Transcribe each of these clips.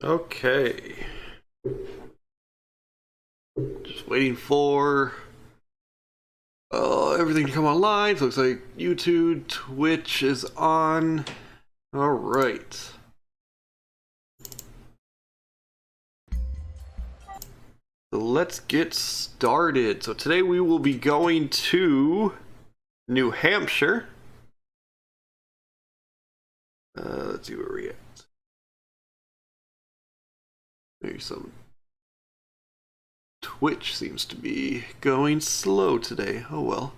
Okay. Just waiting for everything to come online. So it looks like YouTube, Twitch is on. All right. So let's get started. So today we will be going to New Hampshire. Let's see where we're at. Maybe some Twitch seems to be going slow today. Oh well.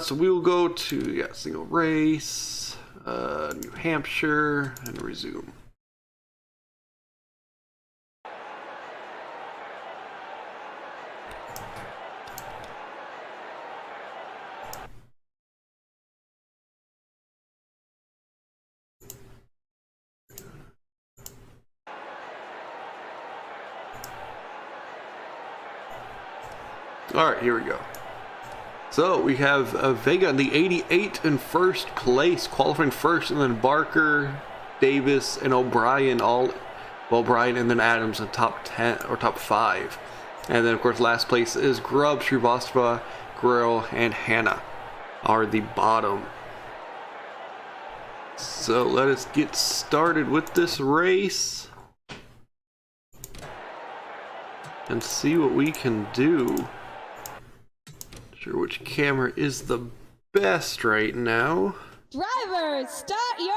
So we will go to single race, New Hampshire, and resume. Alright, here we go. So we have Vega in the 88 in first place, qualifying first, and then Barker, Davis, and O'Brien O'Brien and then Adams in top 10 or top 5. And then of course last place is Grubb, Srivastava, Guerrero, and Hannah are the bottom. So let us get started with this race and see what we can do. Sure which camera is the best right now. Drivers, start your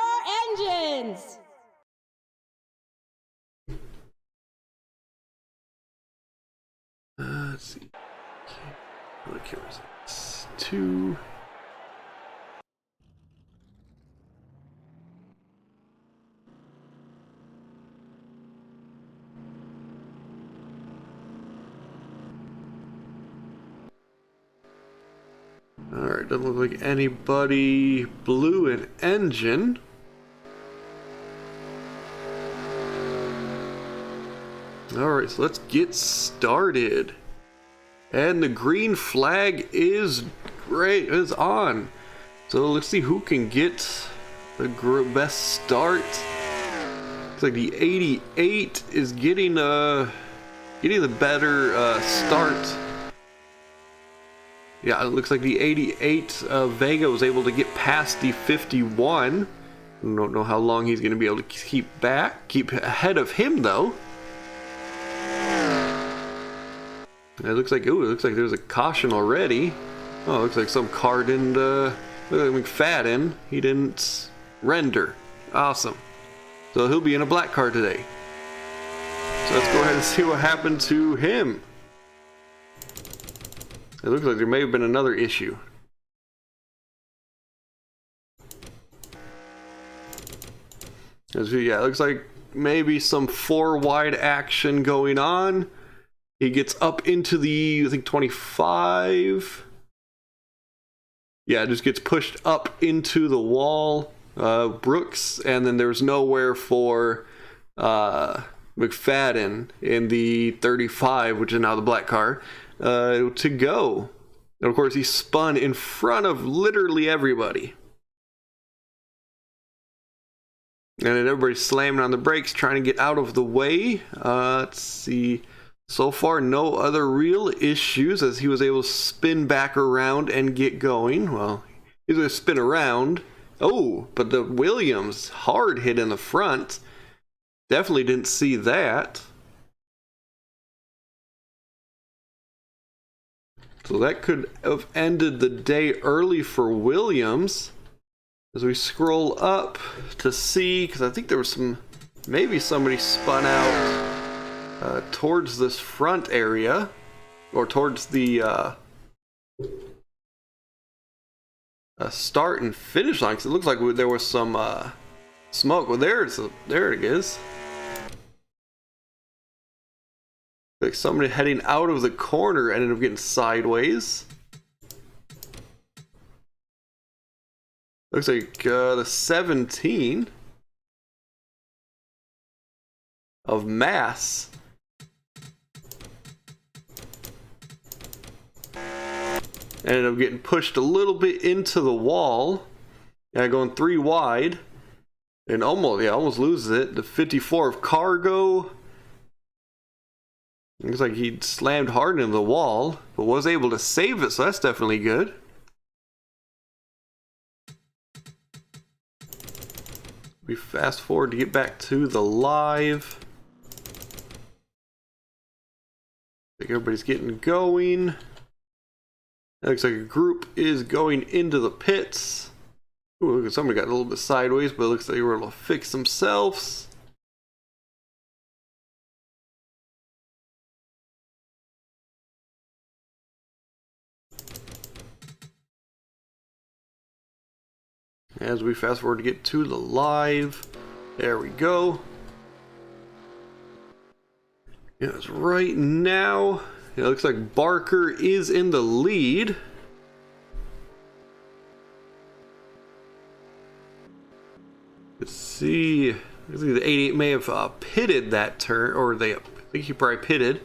engines! Let's see. What camera is this? 2. Alright, doesn't look like anybody blew an engine. Alright, so let's get started. And the green flag is great, is on. So let's see who can get the best start. Looks like the 88 is getting the better start. Yeah, it looks like the 88 Vega was able to get past the 51. I don't know how long he's going to be able to keep ahead of him though. It looks like there's a caution already. Oh, it looks like some car didn't look like McFadden. He didn't render. Awesome. So he'll be in a black car today. So let's go ahead and see what happened to him. It looks like there may have been another issue. Yeah, it looks like maybe some 4-wide action going on. He gets up into the, I think, 25. Yeah, just gets pushed up into the wall, Brooks, and then there's nowhere for McFadden in the 35, which is now the black car, to go. And of course, he spun in front of literally everybody. And then everybody's slamming on the brakes, trying to get out of the way. Let's see. So far, no other real issues as he was able to spin back around and get going. Well, he's going to spin around. Oh, but the Williams hard hit in the front. Definitely didn't see that. So that could have ended the day early for Williams. As we scroll up to see, because I think there was maybe somebody spun out towards this front area, or towards the start and finish line, because it looks like there was some smoke. Well, there it is. Like somebody heading out of the corner ended up getting sideways. Looks like the 17 of Mass ended up getting pushed a little bit into the wall. Yeah, going 3 wide. And almost loses it. The 54 of Cargo. Looks like he slammed hard into the wall, but was able to save it, so that's definitely good. We fast forward to get back to the live. I think everybody's getting going. It looks like a group is going into the pits. Ooh, look at somebody got a little bit sideways, but it looks like they were able to fix themselves. As we fast forward to get to the live. There we go. Yes, right now, it looks like Barker is in the lead. Let's see. The 88 may have pitted that turn, or I think he probably pitted.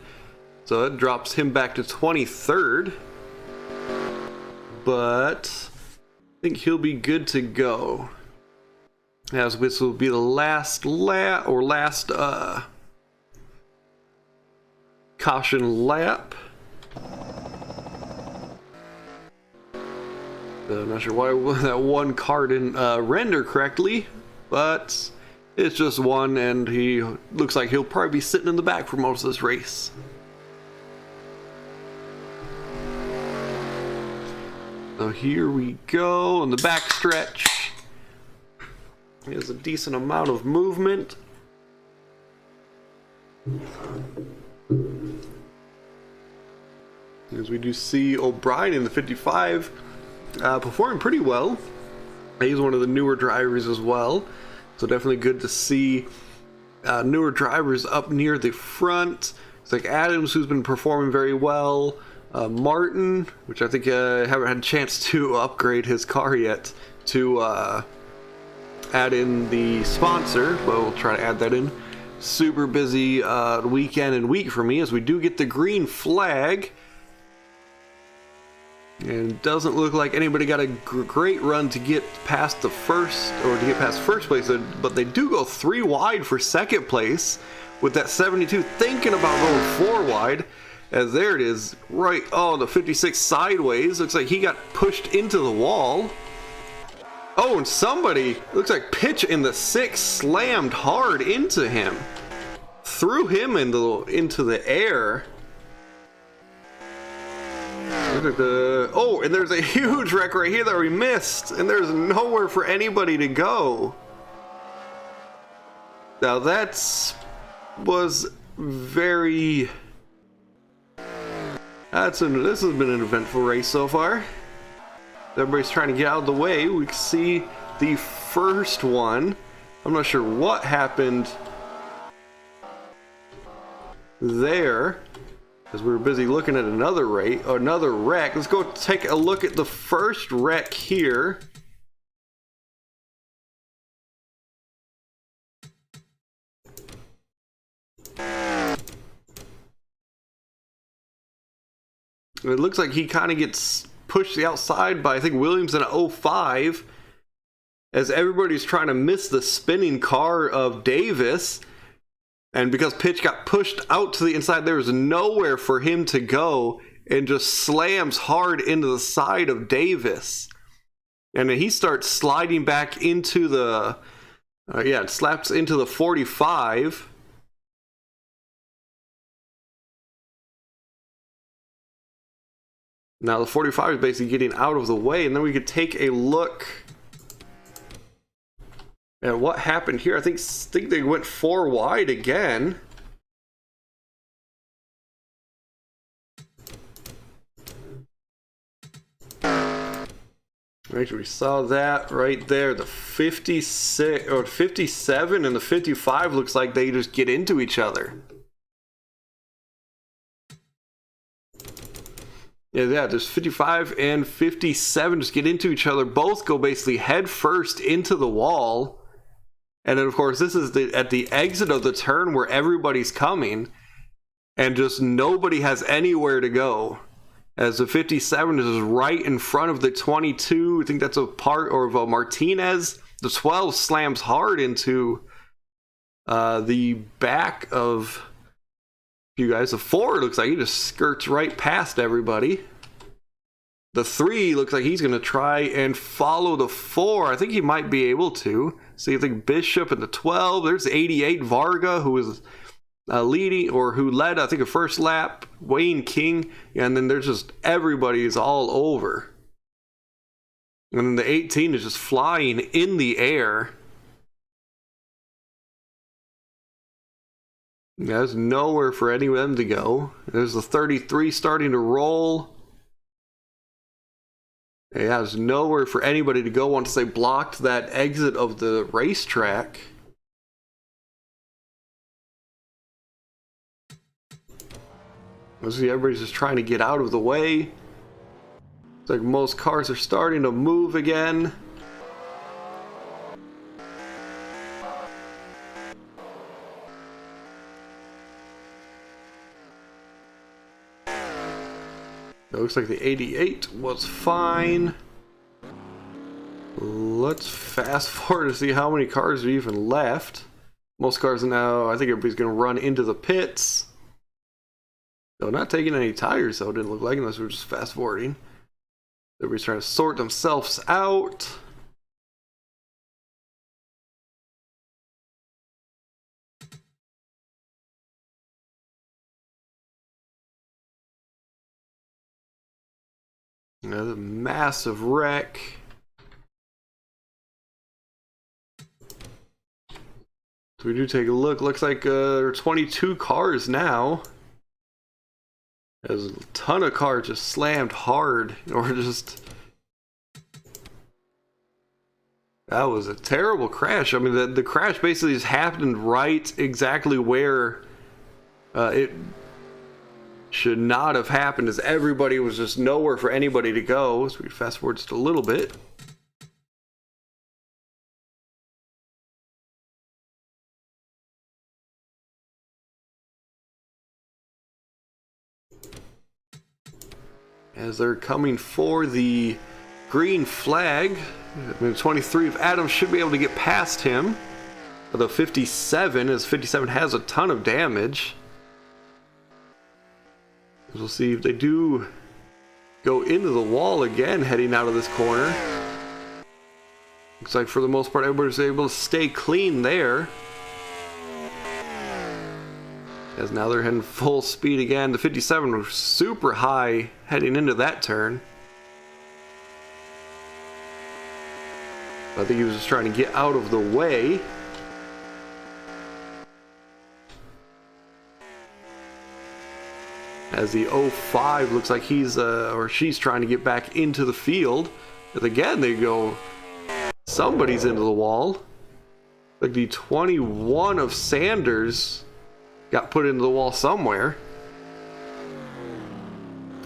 So it drops him back to 23rd. But I think he'll be good to go. As this will be the last caution lap. I'm not sure why that one car didn't render correctly, but it's just one, and he looks like he'll probably be sitting in the back for most of this race. So here we go on the back stretch. There's a decent amount of movement. As we do see O'Brien in the 55 performing pretty well. He's one of the newer drivers as well, so definitely good to see newer drivers up near the front. It's like Adams, who's been performing very well. Martin, which I think I haven't had a chance to upgrade his car yet to add in the sponsor, but we'll try to add that in. Super busy weekend and week for me, as we do get the green flag. And it doesn't look like anybody got a great run to get past the first, or to get past first place, but they do go 3 wide for second place with that 72 thinking about going 4 wide. As there it is, right, oh, the 56 sideways. Looks like he got pushed into the wall. Oh, and somebody, looks like Pitch in the 6 slammed hard into him. Threw him into the air. Look at oh, and there's a huge wreck right here that we missed. And there's nowhere for anybody to go. Now this has been an eventful race so far. Everybody's trying to get out of the way. We can see the first one. I'm not sure what happened there, because we were busy looking at another wreck. Let's go take a look at the first wreck here. It looks like he kind of gets pushed to the outside by, I think, Williams in a 05, as everybody's trying to miss the spinning car of Davis. And because Pitch got pushed out to the inside, there was nowhere for him to go, and just slams hard into the side of Davis. And then he starts sliding back into the, it slaps into the 45. Now the 45 is basically getting out of the way, and then we could take a look at what happened here. I think they went 4 wide again. Actually, we saw that right there. The 56 or 57 and the 55 looks like they just get into each other. Yeah, there's 55 and 57 just get into each other. Both go basically head first into the wall. And then, of course, this is at the exit of the turn where everybody's coming. And just nobody has anywhere to go. As the 57 is right in front of the 22. I think that's a part of a Martinez. The 12 slams hard into the back of you guys. The 4 looks like he just skirts right past everybody. The 3 looks like he's going to try and follow the 4. I think he might be able to. See, I think Bishop and the 12. There's the 88 Varga, who was leading, or who led, I think, a first lap. Wayne King. And then there's just everybody is all over. And then the 18 is just flying in the air. There's nowhere for any of them to go. There's the 33 starting to roll. Yeah, there's nowhere for anybody to go once they blocked that exit of the racetrack. Let's see, everybody's just trying to get out of the way. It's like most cars are starting to move again. It looks like the 88 was fine. Let's fast forward to see how many cars are even left. Most cars now, I think everybody's going to run into the pits. No, not taking any tires, though, it didn't look like, unless we're just fast forwarding. Everybody's trying to sort themselves out. Another massive wreck. So we do take a look. Looks like there are 22 cars now. There's a ton of cars just slammed hard, or just... That was a terrible crash. I mean, the crash basically just happened right exactly where it should not have happened, as everybody was just nowhere for anybody to go. So we fast forward just a little bit. As they're coming for the green flag, the 23 of Adams should be able to get past him. Although 57, as 57 has a ton of damage. We'll see if they do go into the wall again heading out of this corner. Looks like for the most part everybody's able to stay clean there. As now they're heading full speed again. The 57 was super high heading into that turn. I think he was just trying to get out of the way. As the 05 looks like he's or she's trying to get back into the field. But again, they go, somebody's into the wall. Like the 21 of Sanders got put into the wall somewhere.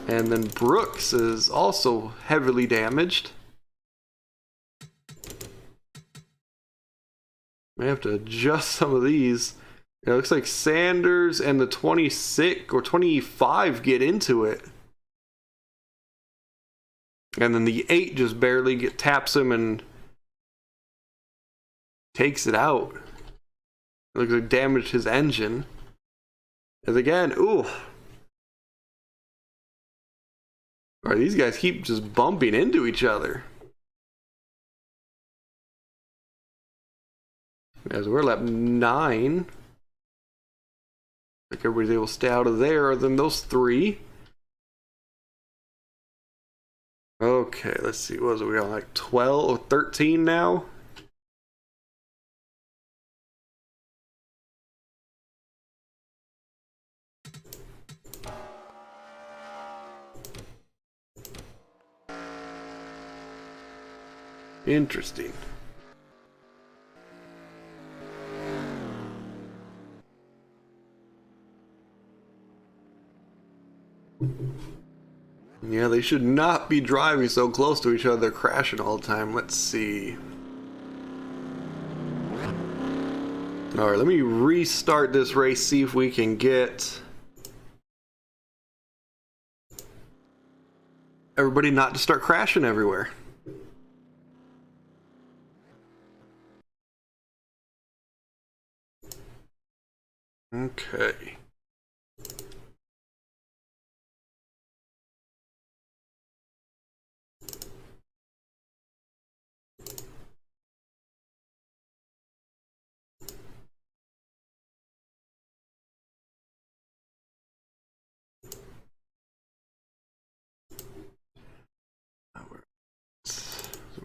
And then Brooks is also heavily damaged. May have to adjust some of these. It looks like Sanders and the 26 or 25 get into it. And then the 8 just barely taps him and takes it out. It looks like damaged his engine. And again, ooh. Alright, these guys keep just bumping into each other. As we're lap 9. Like everybody's able to stay out of there other than those 3. Okay, let's see. What was it? We got like 12 or 13 now? Interesting. Yeah, they should not be driving so close to each other. They're crashing all the time. Let's see. Alright, let me restart this race, see if we can get everybody not to start crashing everywhere. Okay.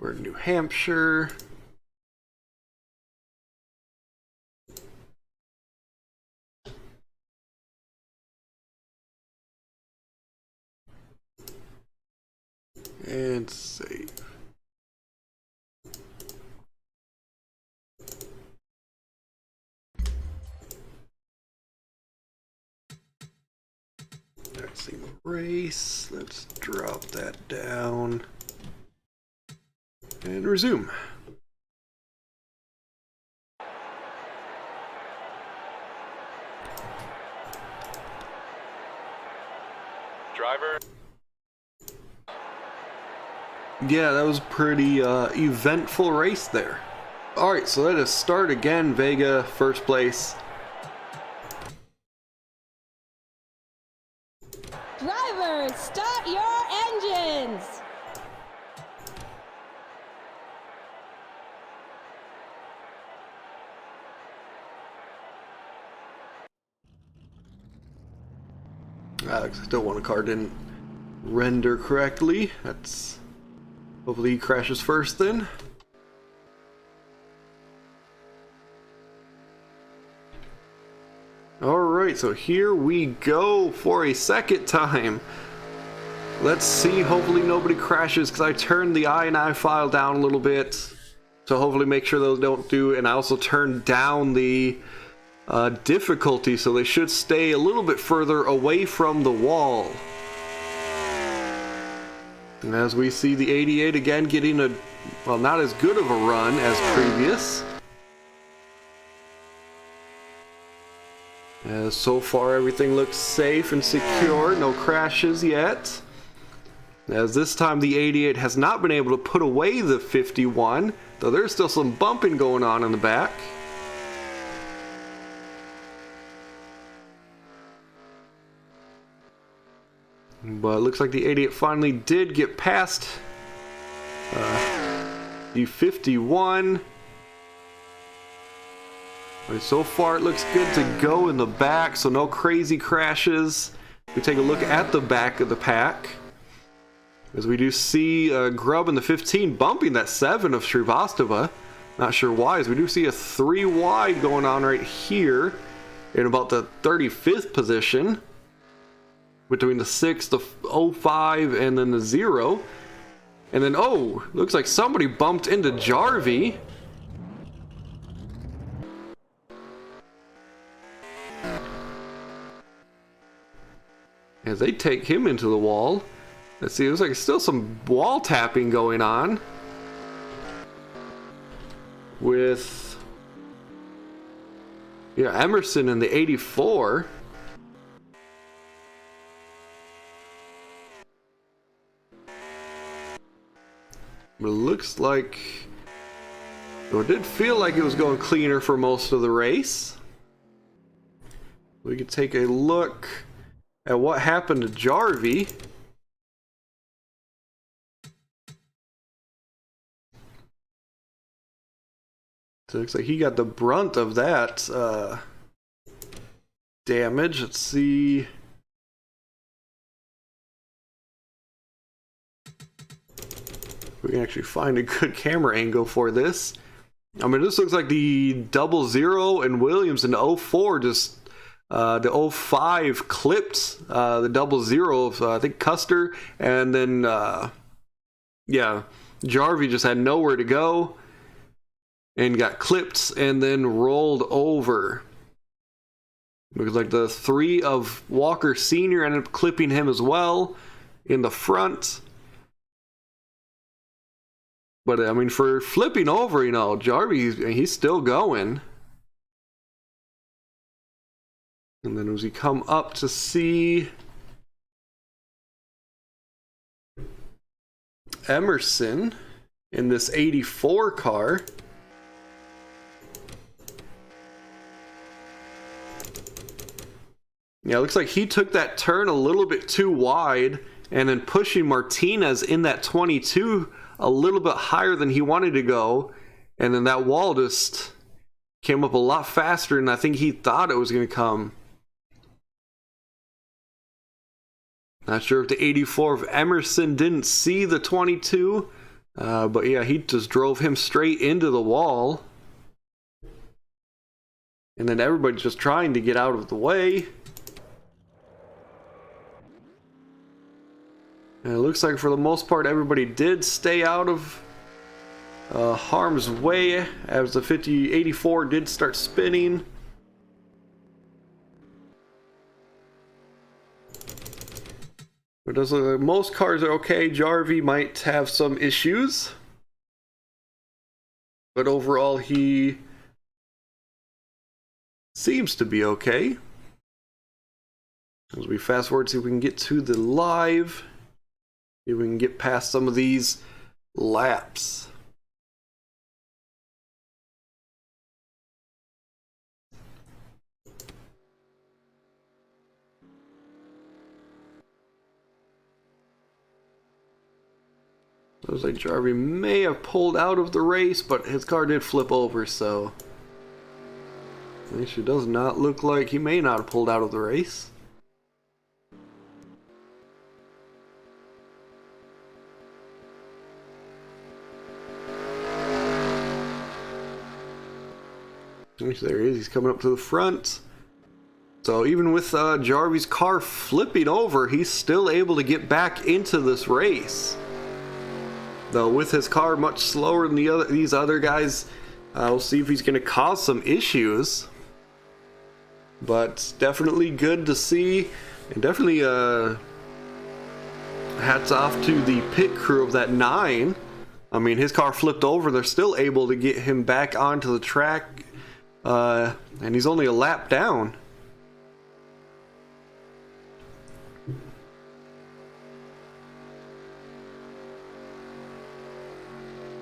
We're in New Hampshire. And save. That's the race. Let's drop that down. And resume. Driver. Yeah, that was a pretty eventful race there. Alright, so let us start again. Vega, first place. Drivers, start your engines! I still want a car didn't render correctly. That's hopefully he crashes first then. Alright, so here we go for a second time. Let's see, hopefully nobody crashes, because I turned the INI file down a little bit. So hopefully make sure those don't do, and I also turned down the difficulty, so they should stay a little bit further away from the wall. And as we see the 88 again getting a, well, not as good of a run as previous. As so far everything looks safe and secure, no crashes yet. As this time the 88 has not been able to put away the 51, though there's still some bumping going on in the back. But it looks like the 88 finally did get past the 51. And so far it looks good to go in the back, so no crazy crashes. We take a look at the back of the pack, as we do see Grubb in the 15 bumping that 7 of Srivastava. Not sure why, as we do see a 3 wide going on right here in about the 35th position, between the 6, the 05, and then the 0. And then, oh, looks like somebody bumped into Jarvie. As they take him into the wall. Let's see, it looks like still some wall tapping going on with, yeah, Emerson in the 84. But it looks like, well, it did feel like it was going cleaner for most of the race. We could take a look at what happened to Jarvie. So it looks like he got the brunt of that damage. Let's see. We can actually find a good camera angle for this. I mean, this looks like the 00 and Williams in the 04 just the 05 clipped the 00 of I think Custer, and then yeah, Jarvie just had nowhere to go and got clipped and then rolled over. Looks like the 3 of Walker Sr. ended up clipping him as well in the front. But I mean, for flipping over, you know, Jarvie, he's still going. And then as we come up to see Emerson in this 84 car. Yeah, it looks like he took that turn a little bit too wide, and then pushing Martinez in that 22 a little bit higher than he wanted to go, and then that wall just came up a lot faster than I think he thought it was going to come. Not sure if the 84 of Emerson didn't see the 22, but yeah, he just drove him straight into the wall. And then everybody's just trying to get out of the way. And it looks like for the most part everybody did stay out of harm's way as the 84 did start spinning. It does look like most cars are okay. Jarvie might have some issues, but overall he seems to be okay. As we fast forward, see if we can get to the live, see if we can get past some of these laps. Looks like Jarvie may have pulled out of the race, but his car did flip over, so at least it does not look like he may not have pulled out of the race. There he is, he's coming up to the front. So even with Jarvie's car flipping over, he's still able to get back into this race. Though with his car much slower than these other guys, we'll see if he's going to cause some issues. But definitely good to see, and definitely hats off to the pit crew of that 9. I mean, his car flipped over, they're still able to get him back onto the track, and he's only a lap down.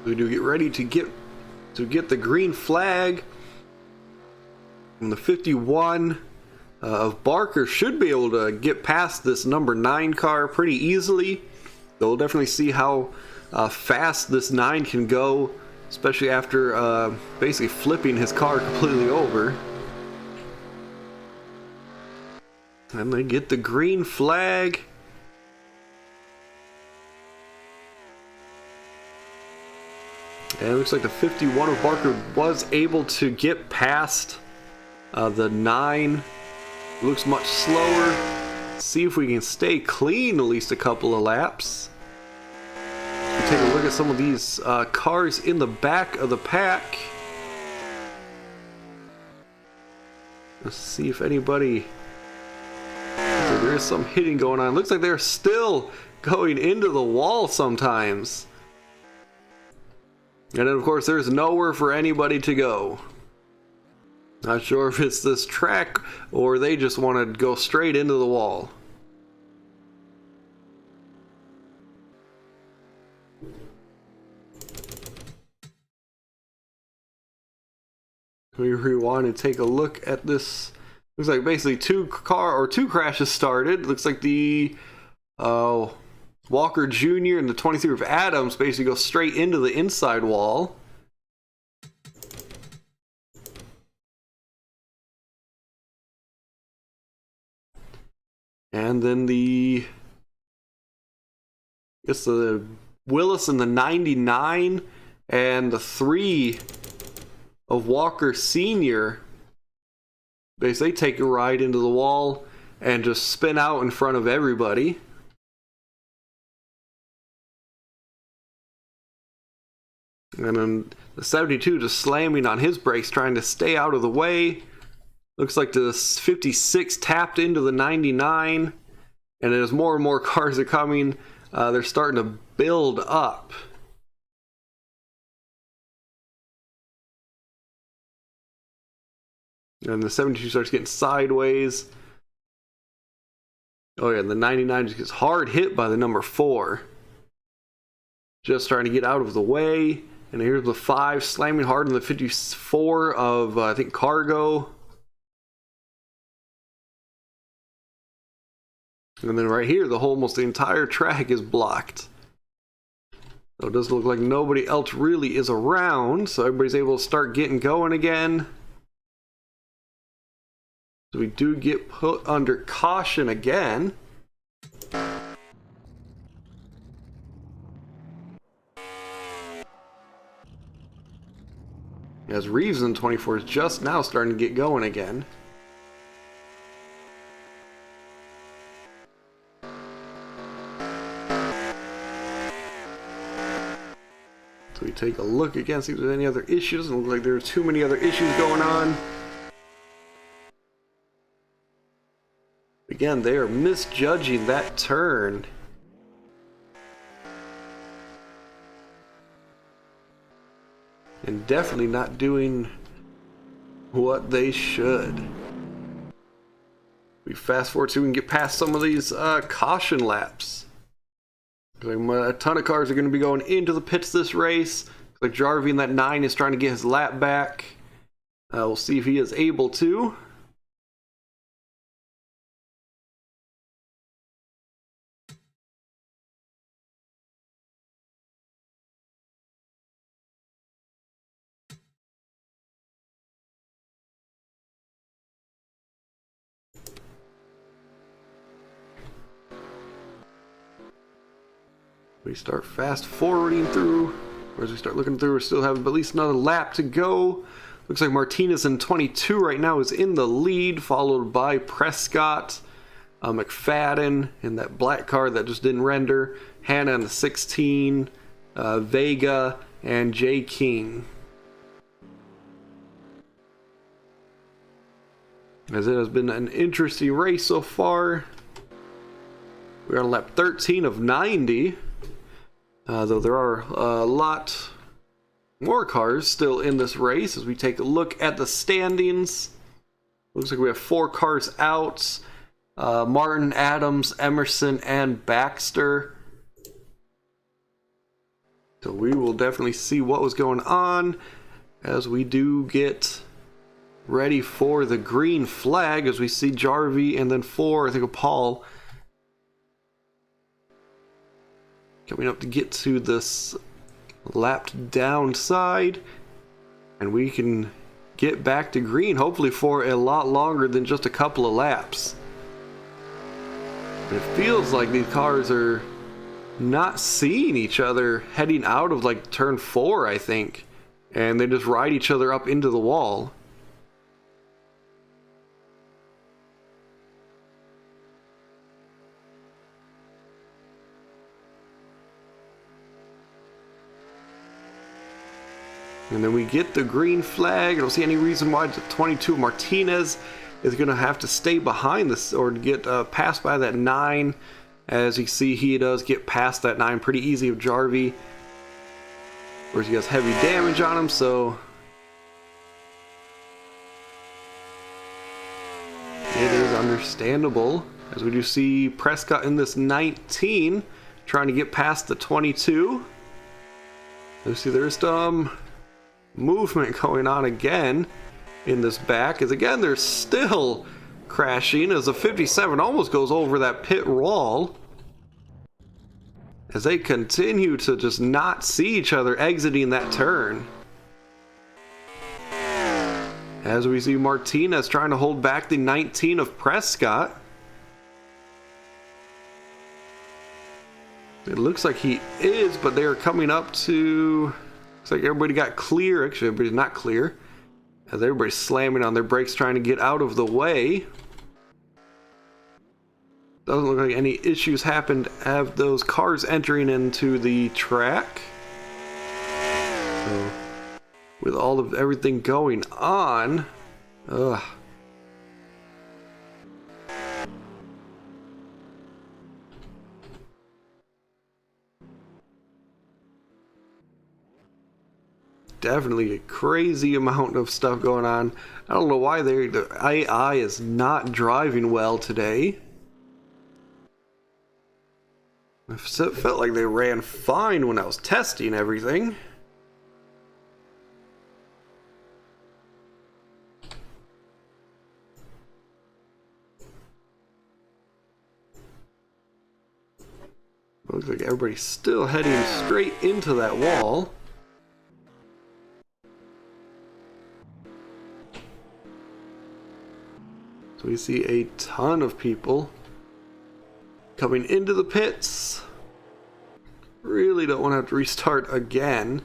We do get ready to get the green flag. And the 51 of Barker should be able to get past this number 9 car pretty easily. So we'll definitely see how fast this 9 can go, especially after basically flipping his car completely over. And they get the green flag. And it looks like the 51 of Barker was able to get past the 9. Looks much slower. See if we can stay clean at least a couple of laps. We'll take a look at some of these cars in the back of the pack. Let's see if anybody... There is some hitting going on. Looks like they're still going into the wall sometimes. And then of course there's nowhere for anybody to go. Not sure if it's this track or they just want to go straight into the wall. We want to take a look at this. Looks like basically two crashes started. Looks like the Walker Jr. and the 23 of Adams basically go straight into the inside wall. And then the Willis and the 99 and the 3 of Walker Sr. Basically take a ride into the wall and just spin out in front of everybody. And then the 72 just slamming on his brakes, trying to stay out of the way. Looks like the 56 tapped into the 99. And as more and more cars are coming, they're starting to build up. And the 72 starts getting sideways. Oh yeah, and the 99 just gets hard hit by the number 4. Just trying to get out of the way. And here's the 5 slamming hard on the 54 of, I think, Cargo. And then right here, almost the entire track is blocked. So it doesn't look like nobody else really is around, so everybody's able to start getting going again. So we do get put under caution again. As Reeves in 24 is just now starting to get going again. So we take a look again, see if there's any other issues. Doesn't look like there are too many other issues going on. Again, they are misjudging that turn. And definitely not doing what they should. We fast forward so we can get past some of these caution laps. A ton of cars are going to be going into the pits this race. Looks like Jarvie in that 9 is trying to get his lap back. We'll see if he is able to. We start fast forwarding through, or as we start looking through, we still have at least another lap to go. Looks like Martinez in 22 right now is in the lead, followed by Prescott, McFadden in that black car that just didn't render, Hannah in the 16, Vega, and Jay King. As it has been an interesting race so far. We're on lap 13 of 90. Though there are a lot more cars still in this race as we take a look at the standings. Looks like we have 4 cars out. Martin, Adams, Emerson, and Baxter. So we will definitely see what was going on as we do get ready for the green flag as we see Jarvie and then 4, I think, Paul coming up to get to this lapped down side, and we can get back to green hopefully for a lot longer than just a couple of laps. It feels like these cars are not seeing each other heading out of like turn 4, I think, and they just ride each other up into the wall. And then we get the green flag. I don't see any reason why the 22 Martinez is going to have to stay behind this or get passed by that 9. As you see, he does get past that 9 pretty easy of Jarvie. Of course, he has heavy damage on him, so it is understandable. As we do see Prescott in this 19 trying to get past the 22. You see there's some movement going on again in this back, as again they're still crashing as the 57 almost goes over that pit wall as they continue to just not see each other exiting that turn. As we see Martinez trying to hold back the 19 of Prescott. It looks like he is, but they are coming up to... Looks like everybody got clear. Actually, everybody's not clear, as everybody's slamming on their brakes trying to get out of the way. Doesn't look like any issues happened of those cars entering into the track. So, with all of everything going on, definitely a crazy amount of stuff going on. I don't know why the AI is not driving well today. It felt like they ran fine when I was testing everything. Looks like everybody's still heading straight into that wall. So we see a ton of people coming into the pits. Really don't want to have to restart again.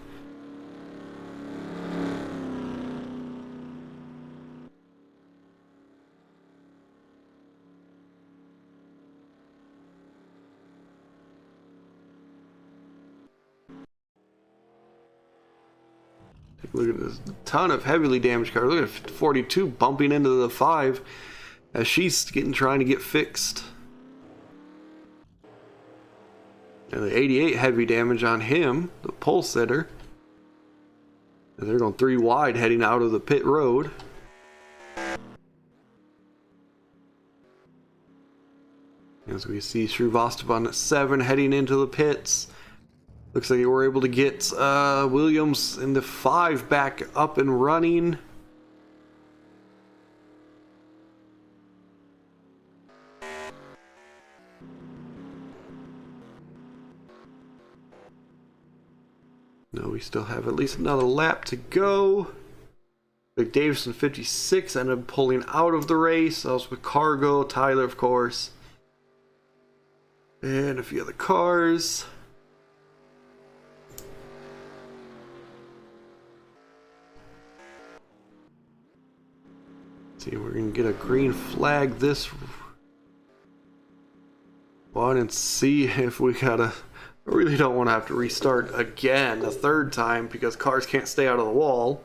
Look at this ton of heavily damaged cars. Look at 42 bumping into the 5 as she's trying to get fixed. And the 88 heavy damage on him, the pole sitter. And they're going 3 wide heading out of the pit road. As we see Shrivastava on 7 heading into the pits. Looks like we're able to get Williams in the 5 back up and running. No, we still have at least another lap to go. Like Davison 56 ended up pulling out of the race. That was with Cargo, Tyler, of course, and a few other cars. See, we're gonna get a green flag this one and see if we gotta. I really don't want to have to restart again a 3rd time because cars can't stay out of the wall.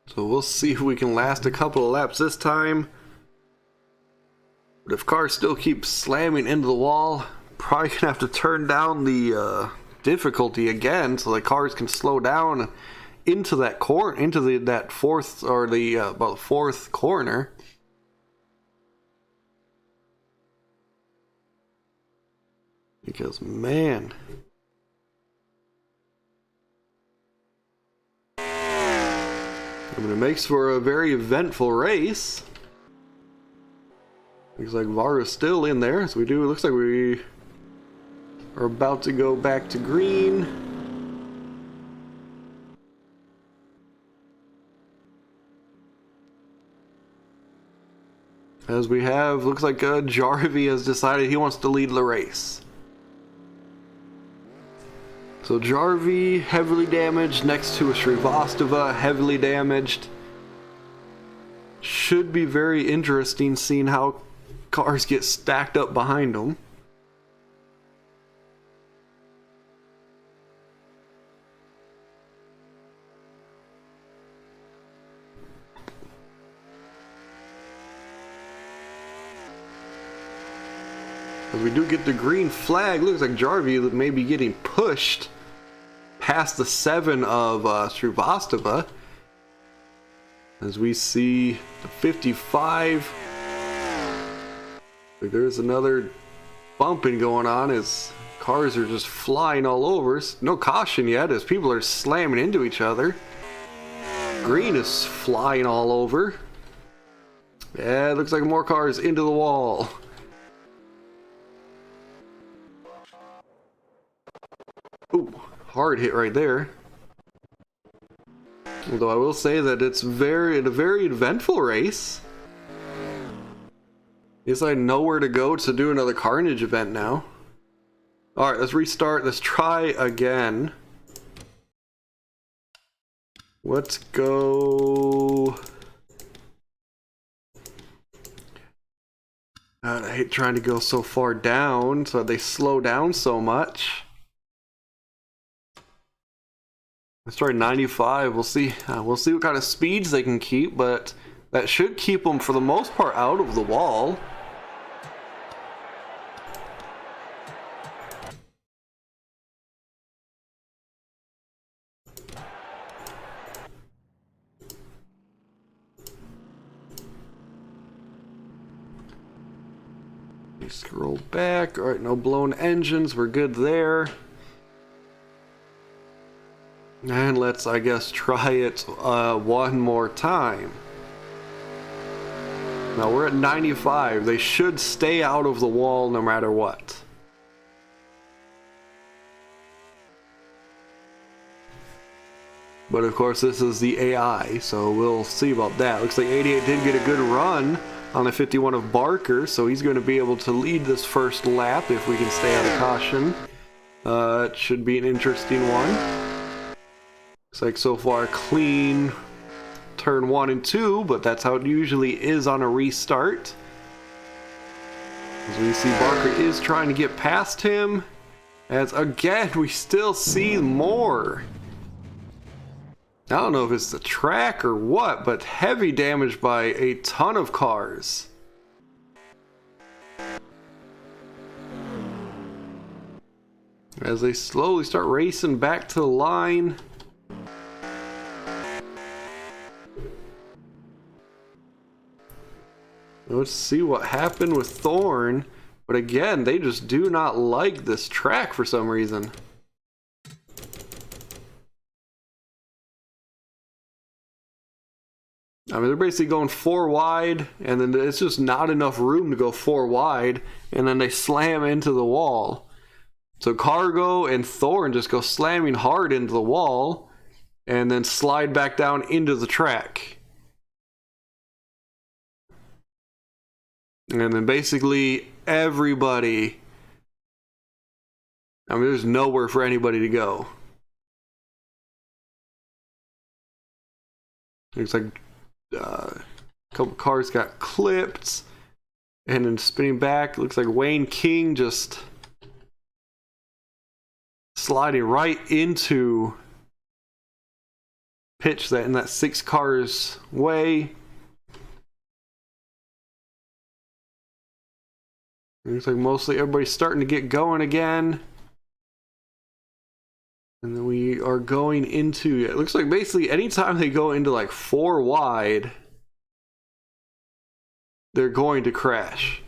So we'll see if we can last a couple of laps this time. But if cars still keep slamming into the wall, probably gonna have to turn down the difficulty again so the cars can slow down into that that 4th or the about 4th corner. Because man, I mean, it makes for a very eventful race. Looks like Vara's still in there, so it looks like we are about to go back to green. As we have, looks like Jarvie has decided he wants to lead the race. So Jarvie, heavily damaged, next to a Shrivastava, heavily damaged. Should be very interesting seeing how cars get stacked up behind them. As we do get the green flag, looks like Jarvie may be getting pushed past the 7 of Shrivastava. As we see the 55. There's another bumping going on as cars are just flying all over. No caution yet as people are slamming into each other. Green is flying all over. Yeah, it looks like more cars into the wall. Ooh, hard hit right there. Although I will say that it's a very eventful race. Guess I know where to go to do another Carnage event now. Alright, let's restart. Let's try again. Let's go. God, I hate trying to go so far down so they slow down so much. Let's try 95. We'll see. We'll see what kind of speeds they can keep, but that should keep them for the most part out of the wall. Scroll back. Alright, no blown engines. We're good there. And let's, I guess, try it one more time. Now we're at 95. They should stay out of the wall no matter what. But of course this is the AI, so we'll see about that. Looks like 88 did get a good run on the 51 of Barker, so he's going to be able to lead this first lap if we can stay out of caution. It should be an interesting one. Looks like so far clean turn 1 and 2, but that's how it usually is on a restart. As we see, Barker is trying to get past him, as again we still see more. I don't know if it's the track or what, but heavy damage by a ton of cars. As they slowly start racing back to the line. Let's see what happened with Thorne. But again, they just do not like this track for some reason. I mean, they're basically going 4 wide, and then it's just not enough room to go 4 wide, and then they slam into the wall. So Cargo and Thorne just go slamming hard into the wall, and then slide back down into the track. And then basically everybody, I mean, there's nowhere for anybody to go. Looks like a couple cars got clipped, and then spinning back, looks like Wayne King just sliding right into pitch that in that 6 cars way. Looks like mostly everybody's starting to get going again. And then we are going into, it looks like basically anytime they go into like 4 wide, they're going to crash.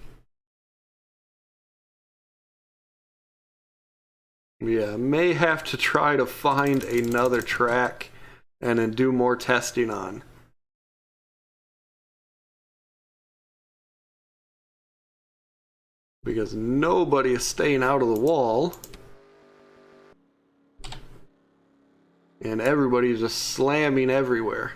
Yeah, may have to try to find another track and then do more testing on. Because nobody is staying out of the wall. And everybody's just slamming everywhere.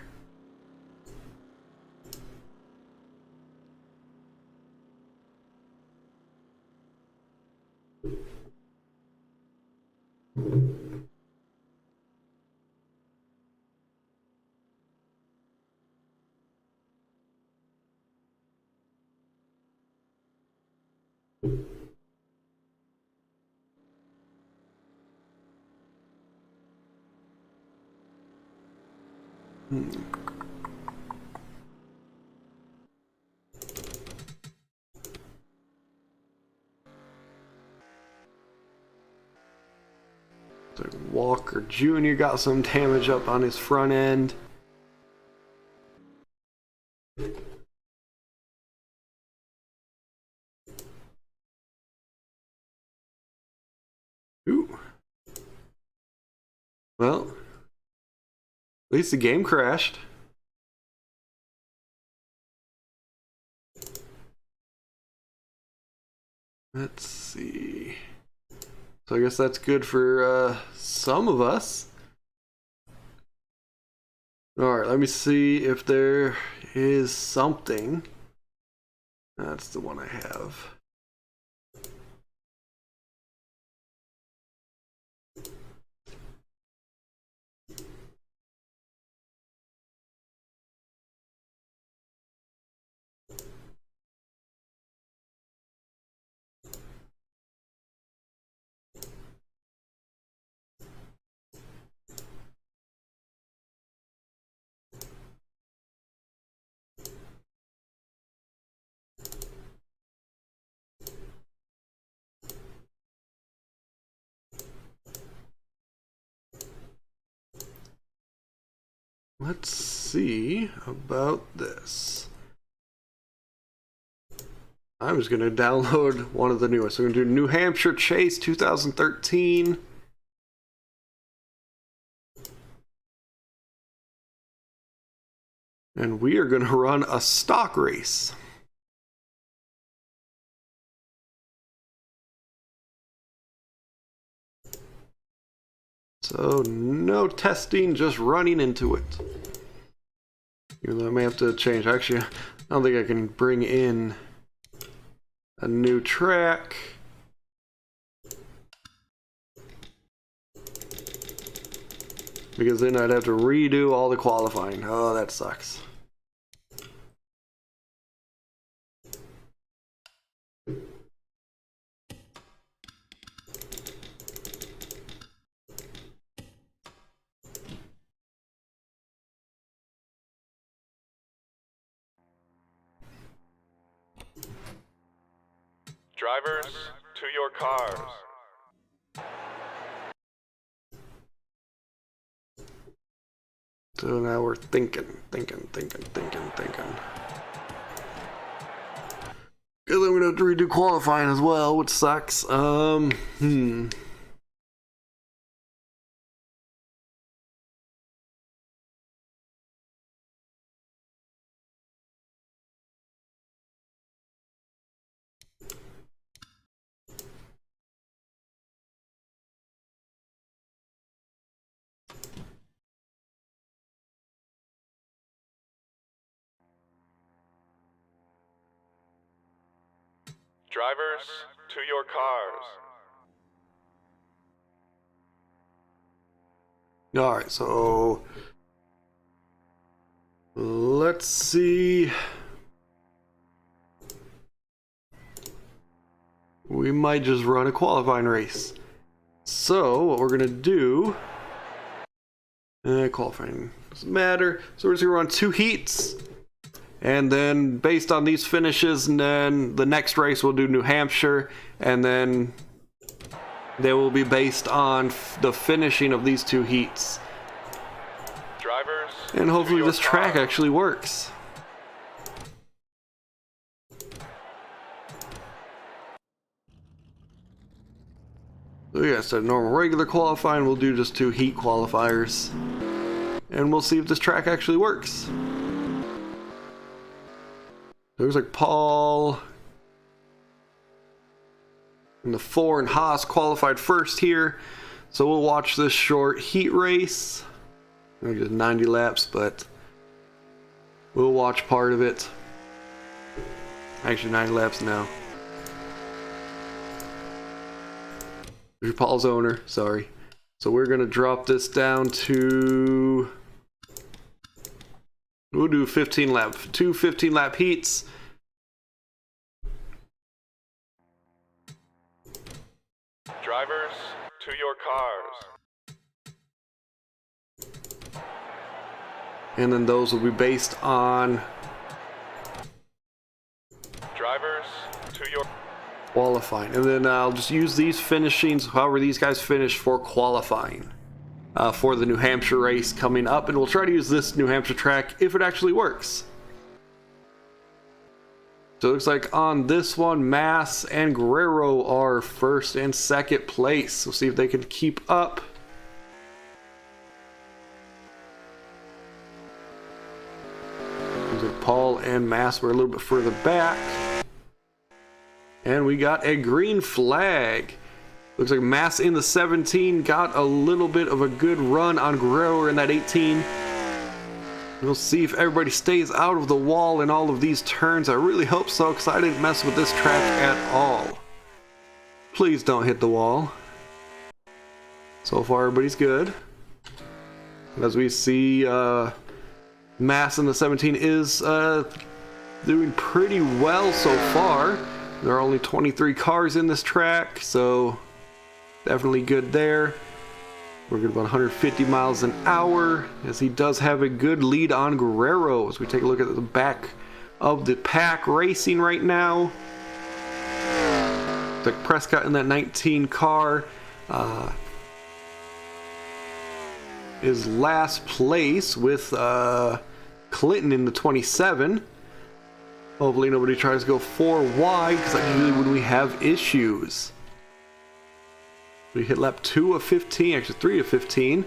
So Walker Jr. got some damage up on his front end. Ooh. Well, at least the game crashed. Let's see. So I guess that's good for some of us. Alright, let me see if there is something. That's the one I have. Let's see about this. I'm just going to download one of the newest. So we're going to do New Hampshire Chase 2013. And we are going to run a stock race. So no testing, just running into it. Even though I may have to change. Actually, I don't think I can bring in a new track. Because then I'd have to redo all the qualifying. Oh, that sucks. Drivers, to your cars. So now we're thinking. Because I'm gonna have to redo qualifying as well, which sucks. Drivers, to your cars. Alright, so let's see. We might just run a qualifying race. So what we're gonna do, qualifying doesn't matter. So we're just gonna run 2 heats. And then based on these finishes, and then the next race we'll do New Hampshire, and then they will be based on the finishing of these 2 heats. Drivers, and hopefully this track cars. actually works. So yeah, so normal regular qualifying, we'll do just 2 heat qualifiers. And we'll see if this track actually works. Looks like Paul and the 4 and Haas qualified first here. So we'll watch this short heat race. Maybe just 90 laps, but we'll watch part of it. Actually 90 laps now. Here's Paul's owner, sorry. So we're gonna drop this down to, we'll do 15 lap, 2 15 lap heats. Drivers, to your cars. And then those will be based on Drivers, to your qualifying. And then I'll just use these finishings, however these guys finish, for qualifying. For the New Hampshire race coming up, and we'll try to use this New Hampshire track if it actually works. So it looks like on this one, Mass and Guerrero are first and second place. We'll see if they can keep up. Looks like Paul and Mass were a little bit further back. And we got a green flag. Looks like Mass in the 17 got a little bit of a good run on Guerrero in that 18. We'll see if everybody stays out of the wall in all of these turns. I really hope so, because I didn't mess with this track at all. Please don't hit the wall. So far, everybody's good. As we see, Mass in the 17 is doing pretty well so far. There are only 23 cars in this track, so definitely good there. We're good about 150 miles an hour, as he does have a good lead on Guerrero. As we take a look at the back of the pack racing right now. It's like Prescott in that 19 car is last place with Clinton in the 27. Hopefully nobody tries to go 4 wide, because that's usually when we have issues. We hit lap 2 of 15, actually 3 of 15,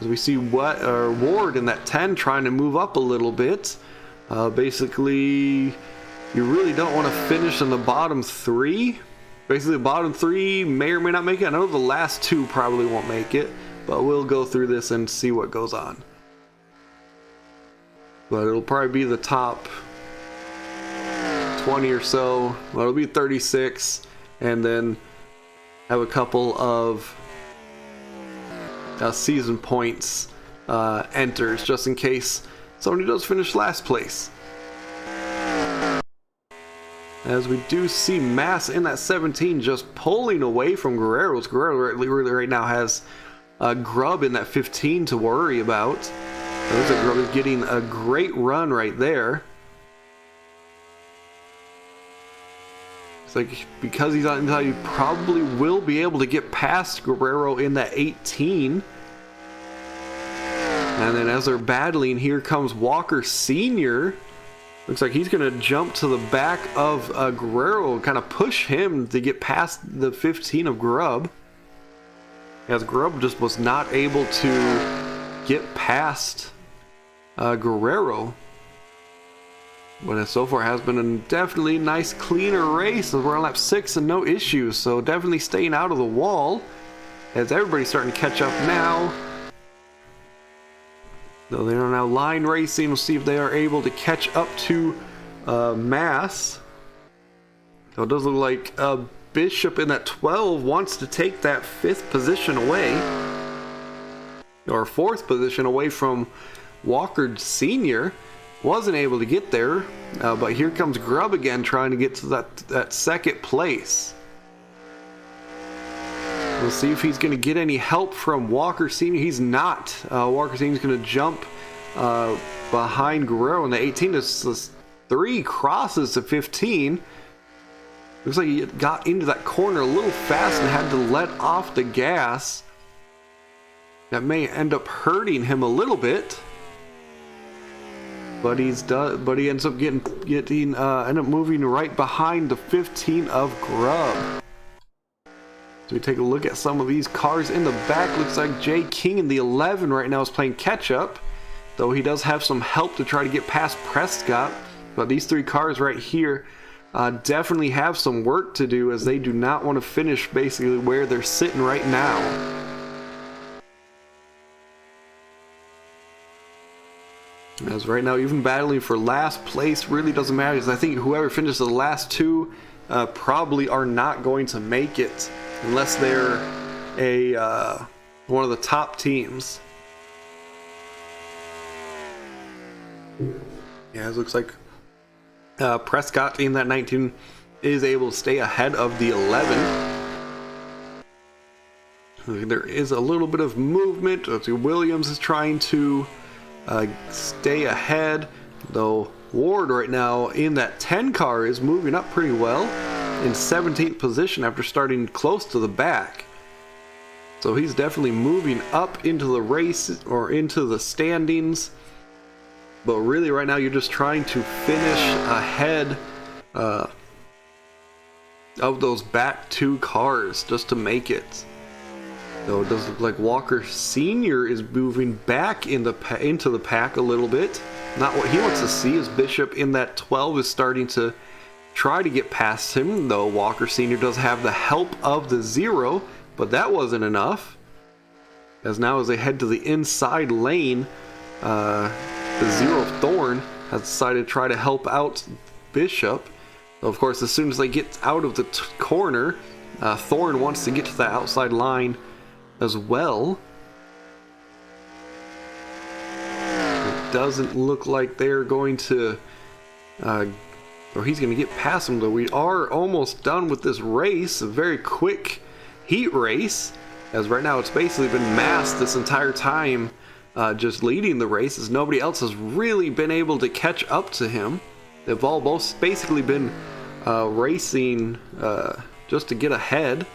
as we see Ward in that 10 trying to move up a little bit. Basically, you really don't want to finish in the bottom 3. Basically, the bottom 3 may or may not make it. I know the last 2 probably won't make it, but we'll go through this and see what goes on. But it'll probably be the top 20 or so. Well, it'll be 36, and then have a couple of season points enters, just in case somebody does finish last place. As we do see Mass in that 17 just pulling away from Guerrero's. Guerrero really right now has Grubb in that 15 to worry about. Looks like Grubb is getting a great run right there. It's like, because he's on inside, he probably will be able to get past Guerrero in that 18. And then as they're battling, here comes Walker Sr. Looks like he's going to jump to the back of Guerrero and kind of push him to get past the 15 of Grubb. As Grubb just was not able to get past Guerrero. But it so far has been a definitely nice cleaner race. We're on lap 6 and no issues, so definitely staying out of the wall as everybody's starting to catch up now. So they are now line racing. We'll see if they are able to catch up to Mass. So it does look like Bishop in that 12 wants to take that 5th position away, or 4th position away from Walker Sr. Wasn't able to get there, but here comes Grubb again trying to get to that 2nd place. We'll see if he's going to get any help from Walker Sr. He's not. Walker Sr. is going to jump behind Guerrero in the 18. This 3 crosses to 15. Looks like he got into that corner a little fast and had to let off the gas. That may end up hurting him a little bit. But he ends up end up moving right behind the 15 of Grubb. So we take a look at some of these cars in the back. Looks like Jay King in the 11 right now is playing catch up, though he does have some help to try to get past Prescott. But these 3 cars right here definitely have some work to do, as they do not want to finish basically where they're sitting right now. As right now, even battling for last place really doesn't matter, because I think whoever finishes the last 2 probably are not going to make it unless they're one of the top teams. Yeah, it looks like Prescott in that 19 is able to stay ahead of the 11. There is a little bit of movement. Williams is trying to stay ahead, though Ward right now in that 10 car is moving up pretty well in 17th position after starting close to the back. So he's definitely moving up into the race or into the standings. But really right now you're just trying to finish ahead of those back 2 cars just to make it. Though it does look like Walker Sr. is moving back into the pack a little bit. Not what he wants to see, as Bishop in that 12 is starting to try to get past him, though Walker Sr. does have the help of the 0, but that wasn't enough. As now as they head to the inside lane, the 0 of Thorn has decided to try to help out Bishop. So of course, as soon as they get out of the corner, Thorn wants to get to the outside line as well. It doesn't look like they're going to or he's going to get past him, though. We are almost done with this race, a very quick heat race, as right now it's basically been Mass this entire time just leading the race, as nobody else has really been able to catch up to him. They've all both basically been racing just to get ahead.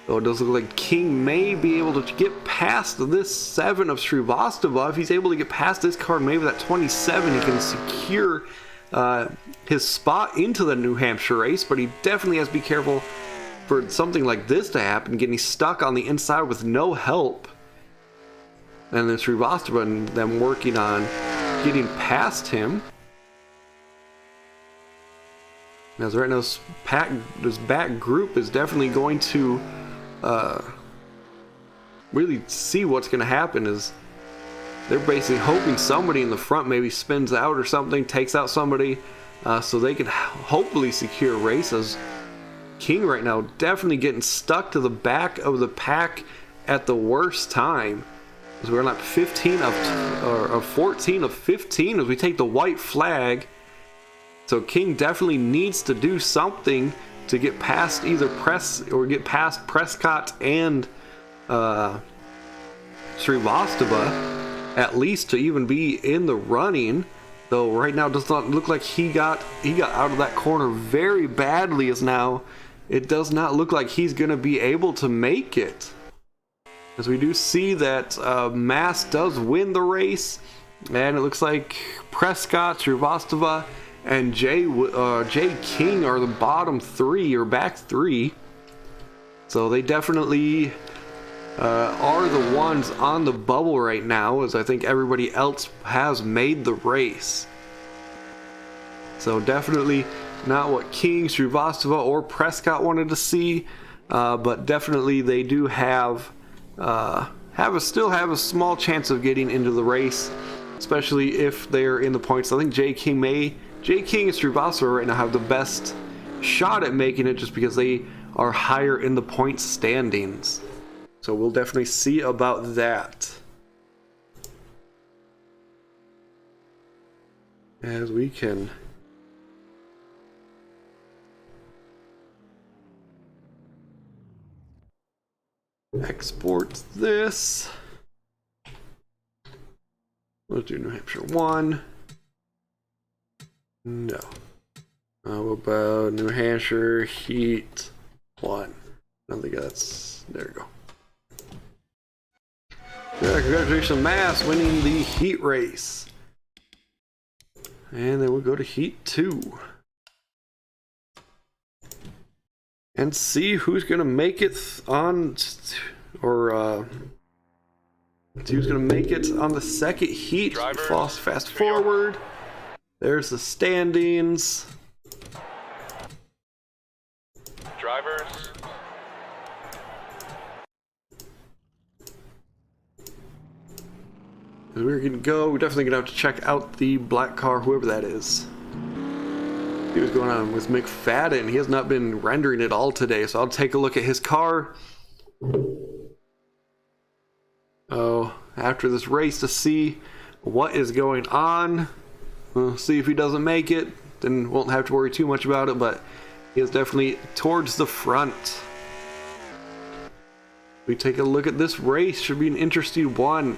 So it does look like King may be able to get past this 7 of Shrivastava. If he's able to get past this car, maybe that 27, he can secure his spot into the New Hampshire race, but he definitely has to be careful for something like this to happen, getting stuck on the inside with no help. And then Srivastava and them working on getting past him. As right now, this back group is definitely going to really see what's going to happen. Is they're basically hoping somebody in the front maybe spins out or something, takes out somebody, so they can hopefully secure a race. As King right now definitely getting stuck to the back of the pack at the worst time. As we're like 15 of 14 of 15 as we take the white flag. So King definitely needs to do something to get past either get past Prescott and Srivastava, at least to even be in the running. Though right now it does not look like he got out of that corner very badly. As now it does not look like he's going to be able to make it. As we do see that Mass does win the race, and it looks like Prescott, Srivastava, and Jay King are the bottom three or back three. So they definitely are the ones on the bubble right now, as I think everybody else has made the race. So definitely not what King, Srivastava, or Prescott wanted to see, but definitely they do have still have a small chance of getting into the race, especially if they're in the points. I think Jay King and Srivastava right now have the best shot at making it, just because they are higher in the point standings. So we'll definitely see about that. As we can export this. Let's do New Hampshire 1. No. How about New Hampshire Heat 1? I don't think that's... There we go. Yeah, congratulations, Mass, winning the Heat race. And then we'll go to Heat 2. And see who's going to make it on... Or, see who's going to make it on the second heat. Fast forward. There's the standings. Drivers. We're going to go. We're definitely going to have to check out the black car, whoever that is. See what's going on with McFadden. He has not been rendering at all today, so I'll take a look at his car. After this race to see what is going on. We'll see if he doesn't make it, then won't have to worry too much about it, but he is definitely towards the front. We take a look at this race. Should be an interesting one.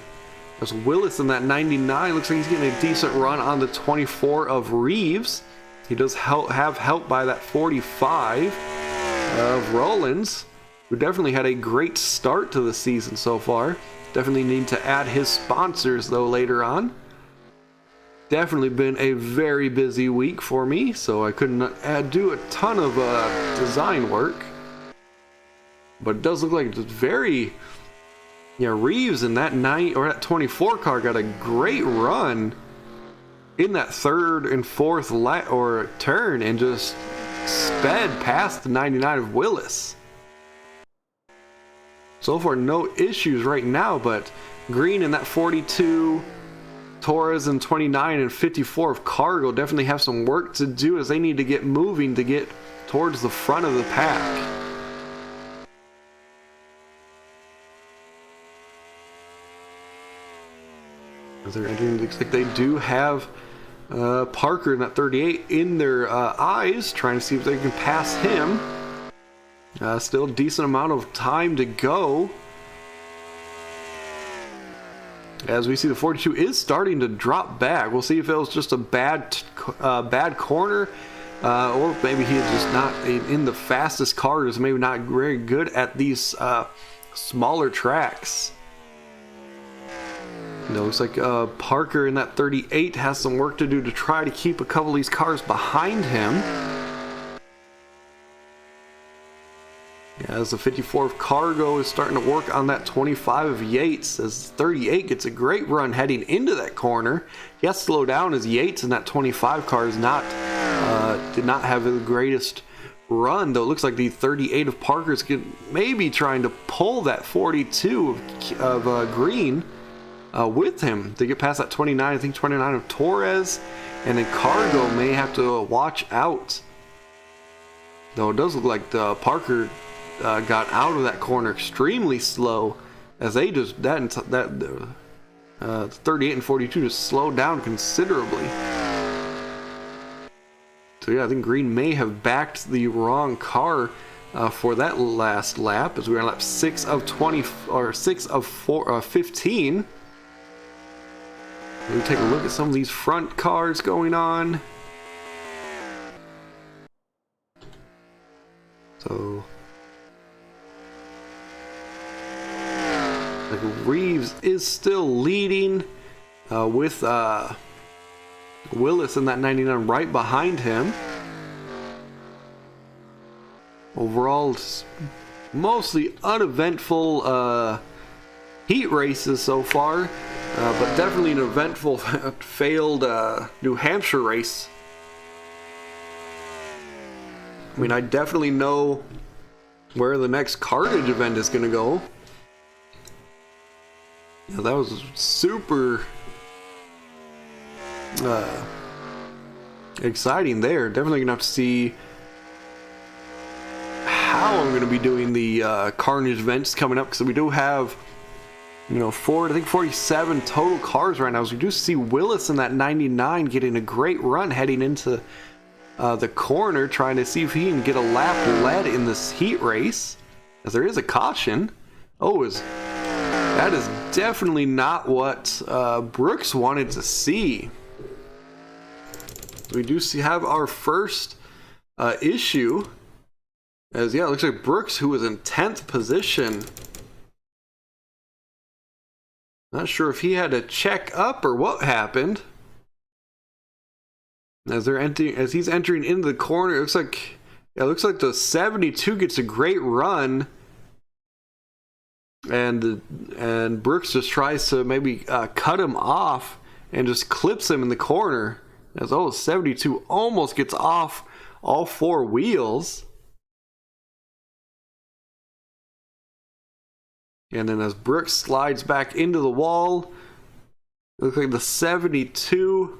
There's Willis in that 99. Looks like he's getting a decent run on the 24 of Reeves. He does have help by that 45 of Rollins, who definitely had a great start to the season so far. Definitely need to add his sponsors though later on. Definitely been a very busy week for me, so I couldn't do a ton of design work. But it does look like it's very... Yeah, Reeves in that 24 car got a great run in that third and fourth turn and just sped past the 99 of Willis. So far, no issues right now, but Green in that 42, Torres in 29, and 54 of Cargill definitely have some work to do, as they need to get moving to get towards the front of the pack. As they're entering, it looks like they do have Parker in that 38 in their eyes, trying to see if they can pass him. Still a decent amount of time to go. As we see, the 42 is starting to drop back. We'll see if it was just a bad corner, or maybe he is just not in the fastest cars, maybe not very good at these smaller tracks. No, looks like Parker in that 38 has some work to do to try to keep a couple of these cars behind him. Yeah, as the 54 of Cargo is starting to work on that 25 of Yates, as 38 gets a great run heading into that corner. He has to slow down as Yates in that 25 car is not did not have the greatest run, though. It looks like the 38 of Parker's maybe trying to pull that 42 of Green with him to get past that 29. I think 29 of Torres, and then Cargo may have to watch out. Though it does look like Parker got out of that corner extremely slow, as they just 38 and 42 just slowed down considerably. So yeah, I think Green may have backed the wrong car for that last lap, as we were on lap 6 of 20 or 6 of 15. Let me take a look at some of these front cars going on. So like Reeves is still leading with Willis in that 99 right behind him. Overall, mostly uneventful heat races so far, but definitely an eventful failed New Hampshire race. I mean, I definitely know where the next Carnage event is going to go. Yeah, that was super exciting there. Definitely going to have to see how I'm going to be doing the Carnage events coming up, because we do have, you know, I think 47 total cars right now. So we do see Willis in that 99 getting a great run heading into the corner, trying to see if he can get a lap led in this heat race, as there is a caution. That is definitely not what Brooks wanted to see. We do have our first issue, as yeah, it looks like Brooks, who was in 10th position. Not sure if he had to check up or what happened. As he's entering into the corner, it looks like the 72 gets a great run, and Brooks just tries to maybe cut him off and just clips him in the corner. As 72 almost gets off all four wheels. And then as Brooks slides back into the wall, it looks like the 72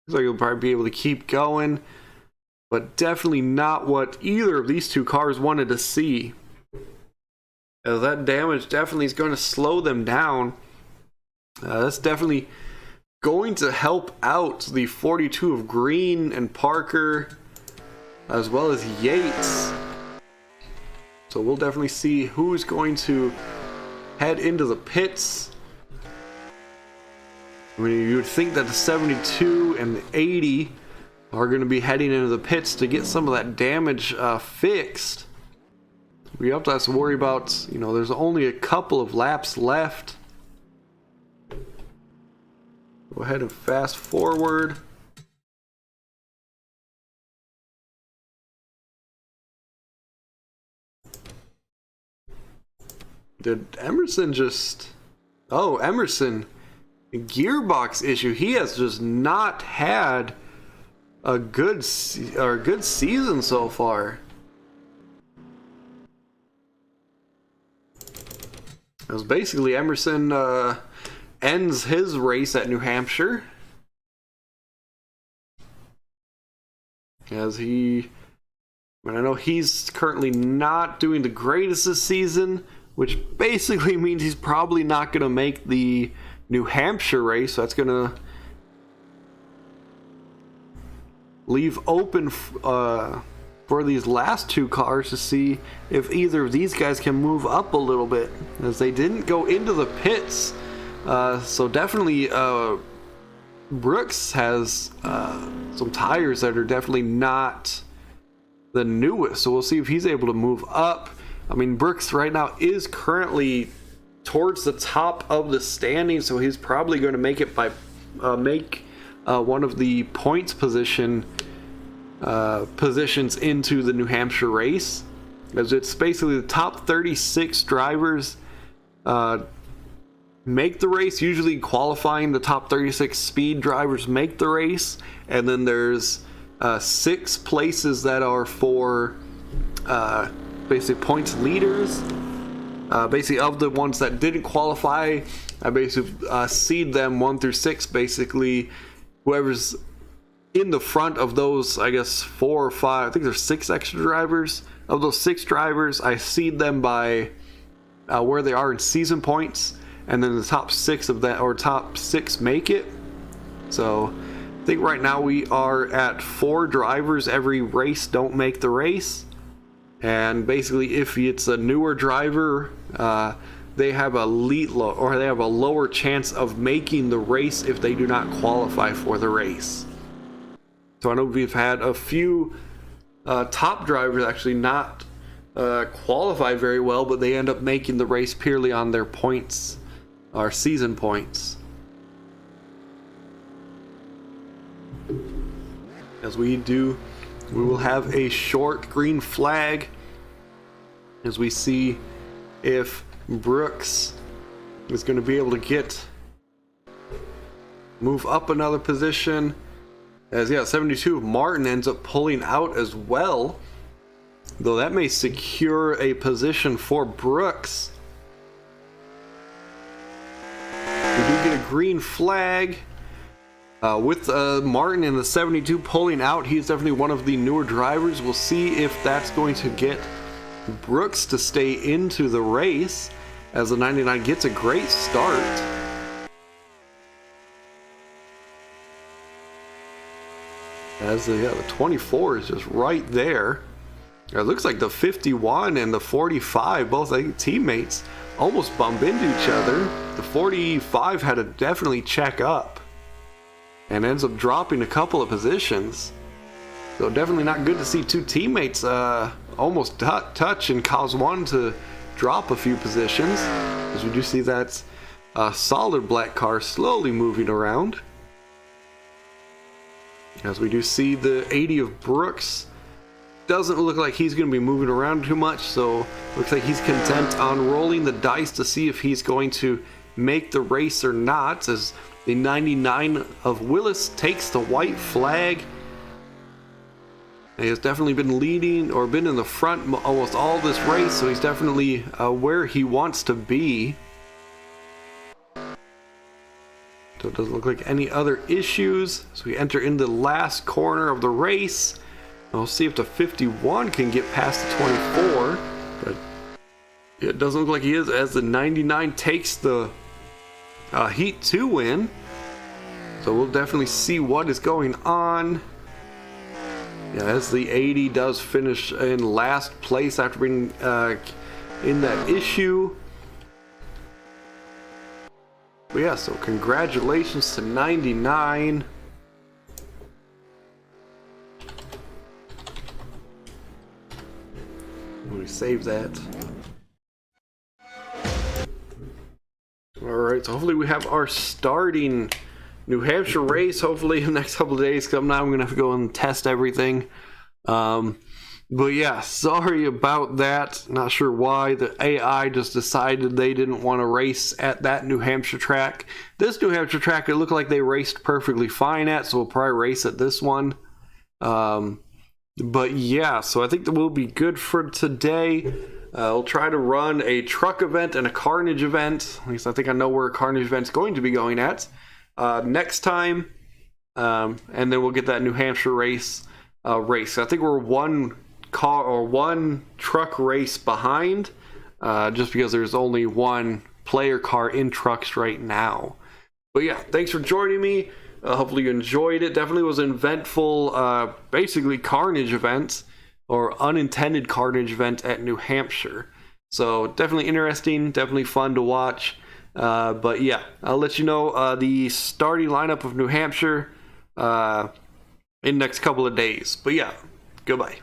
looks like he'll probably be able to keep going, but definitely not what either of these two cars wanted to see, as that damage definitely is going to slow them down. That's definitely going to help out the 42 of Green and Parker, as well as Yates. So we'll definitely see who's going to head into the pits. I mean, you would think that the 72 and the 80 are going to be heading into the pits to get some of that damage fixed. We have to worry about, you know, there's only a couple of laps left. Go ahead and fast forward. Did Emerson just... Oh, Emerson. Gearbox issue. He has just not had a good season so far. It was basically Emerson ends his race at New Hampshire, as I know he's currently not doing the greatest this season, which basically means he's probably not going to make the New Hampshire race. So that's going to leave open for these last two cars to see if either of these guys can move up a little bit, as they didn't go into the pits. So definitely Brooks has some tires that are definitely not the newest, so we'll see if he's able to move up. I mean, Brooks right now is currently towards the top of the standing, so he's probably going to make it by one of the points positions into the New Hampshire race, as it's basically the top 36 drivers make the race. Usually qualifying, the top 36 speed drivers make the race, and then there's 6 places that are for basically points leaders. Basically, of the ones that didn't qualify, I basically seed them 1 through 6. Basically, whoever's in the front of those, I guess 4 or 5, I think there's 6 extra drivers. Of those 6 drivers, I seed them by where they are in season points, and then the top 6 of that, or top 6, make it. So I think right now we are at 4 drivers every race don't make the race. And basically, if it's a newer driver, they have a lower chance of making the race if they do not qualify for the race. So I know we've had a few top drivers actually not qualify very well, but they end up making the race purely on their points, or season points. As we will have a short green flag as we see if Brooks is going to be able to move up another position. As 72 Martin ends up pulling out as well, though that may secure a position for Brooks. We do get a green flag. With Martin in the 72 pulling out, he's definitely one of the newer drivers. We'll see if that's going to get Brooks to stay into the race, as the 99 gets a great start. As the 24 is just right there. It looks like the 51 and the 45, both, I think, teammates almost bump into each other. The 45 had to definitely check up and ends up dropping a couple of positions. So definitely not good to see 2 teammates almost touch and cause one to drop a few positions, as we do see that solid black car slowly moving around. As we do see the 80 of Brooks doesn't look like he's going to be moving around too much, so looks like he's content on rolling the dice to see if he's going to make the race or not, as the 99 of Willis takes the white flag. He has definitely been leading, or been in the front almost all this race, so he's definitely where he wants to be. So it doesn't look like any other issues. So we enter in the last corner of the race. We'll see if the 51 can get past the 24, but it doesn't look like he is, as the 99 takes the Heat 2 win. So we'll definitely see what is going on. Yeah, as the 80 does finish in last place after being in that issue. But yeah, so congratulations to 99. Let me save that. Alright, so hopefully we have our starting New Hampshire race, hopefully in the next couple of days, because now I'm going to have to go and test everything. But yeah, sorry about that. Not sure why. The AI just decided they didn't want to race at that New Hampshire track. This New Hampshire track, it looked like they raced perfectly fine at, so we'll probably race at this one. But yeah, so I think that will be good for today. We'll try to run a truck event and a carnage event. At least I think I know where a carnage event's going to be going at next time. And then we'll get that New Hampshire race. So I think we're one truck race behind, just because there's only one player car in trucks right now. But yeah, thanks for joining me. Hopefully you enjoyed it. Definitely was an eventful, basically carnage event, or unintended carnage event at New Hampshire. So definitely interesting, definitely fun to watch. But yeah, I'll let you know the starting lineup of New Hampshire in the next couple of days. But yeah, goodbye.